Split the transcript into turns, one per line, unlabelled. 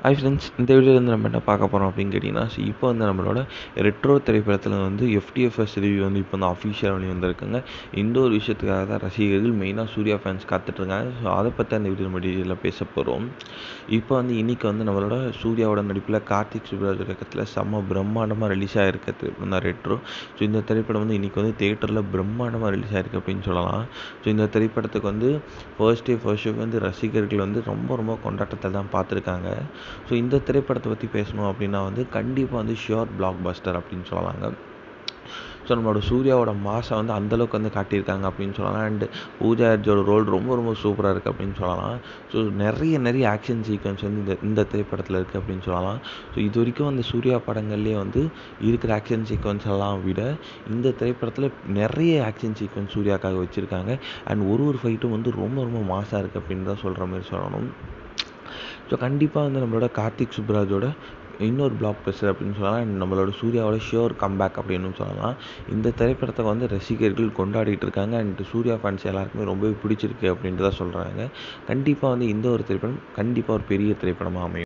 Hi friends, இந்த வீடியோவில் வந்து நம்ம என்ன பார்க்க போகிறோம் அப்படின்னு கேட்டிங்கன்னா, இப்போ வந்து நம்மளோட ரெட்ரோ திரைப்படத்தில் வந்து எஃப்டிஎஃப்எஸ் ரிவ்யூ வந்து இப்போ வந்து அஃபிஷியலாக வந்திருக்குங்க. இந்த ஒரு விஷயத்துக்காக தான் ரசிகர்கள் மெயினாக சூர்யா ஃபேன்ஸ் காத்துட்ருக்காங்க. ஸோ அதை பற்றி அந்த வீடியோ நம்ம டீட்டெயிலாக பேச போகிறோம். இப்போ வந்து இன்றைக்கி வந்து நம்மளோட சூர்யாவோட நடிப்பில் கார்த்திக் சுப்ராஜ் இயக்கத்தில் செம்ம பிரம்மாண்டமாக ரிலீஸ் ஆகிருக்க திரைப்படம் தான் ரெட்ரோ. ஸோ இந்த திரைப்படம் வந்து இன்றைக்கி வந்து தியேட்டரில் பிரம்மாண்டமாக ரிலீஸ் ஆகிருக்கு அப்படின்னு சொல்லலாம். ஸோ இந்த திரைப்படத்துக்கு வந்து ஃபர்ஸ்ட் ஷோ வந்து ரசிகர்கள் வந்து ரொம்ப ரொம்ப கொண்டாட்டத்தை தான் பார்த்துருக்காங்க. ஸோ இந்த திரைப்படத்தை பற்றி பேசணும் அப்படின்னா வந்து கண்டிப்பாக வந்து ஷியோர் பிளாக் பஸ்டர் அப்படின்னு சொல்லலாங்க. ஸோ நம்மளோட சூர்யாவோட மாசம் வந்து அந்தளவுக்கு வந்து காட்டியிருக்காங்க அப்படின்னு சொல்லலாம். அண்டு பூஜா ஹெட்ஜோட ரோல் ரொம்ப ரொம்ப சூப்பராக இருக்குது அப்படின்னு சொல்லலாம். ஸோ நிறைய ஆக்ஷன் சீக்வன்ஸ் வந்து இந்த திரைப்படத்தில் இருக்குது அப்படின்னு சொல்லலாம். ஸோ இது வரைக்கும் அந்த சூர்யா படங்கள்லேயே வந்து இருக்கிற ஆக்ஷன் சீக்வன்ஸ் எல்லாம் விட இந்த திரைப்படத்தில் நிறைய ஆக்ஷன் சீக்வன்ஸ் சூர்யாக்காக வச்சுருக்காங்க. அண்ட் ஒரு ஃபைட்டும் வந்து ரொம்ப ரொம்ப மாசாக இருக்குது அப்படின்னு தான் சொல்கிற மாதிரி சொல்லணும். ஸோ கண்டிப்பாக வந்து நம்மளோட கார்த்திக் சுப்ராஜோட இன்னொரு பிளாக் பஸ்டர் அப்படின்னு சொல்லலாம். அண்ட் நம்மளோட சூர்யாவோட ஷியோர் கம்பேக் அப்படின்னு சொல்லலாம். இந்த திரைப்படத்தை வந்து ரசிகர்கள் கொண்டாடிட்டு இருக்காங்க. அண்ட் சூர்யா ஃபேன்ஸ் எல்லாருக்குமே ரொம்பவே பிடிச்சிருக்கு அப்படின்ட்டு தான் சொல்கிறாங்க. கண்டிப்பாக வந்து இந்த ஒரு திரைப்படம் கண்டிப்பாக ஒரு பெரிய திரைப்படமாக அமையும்.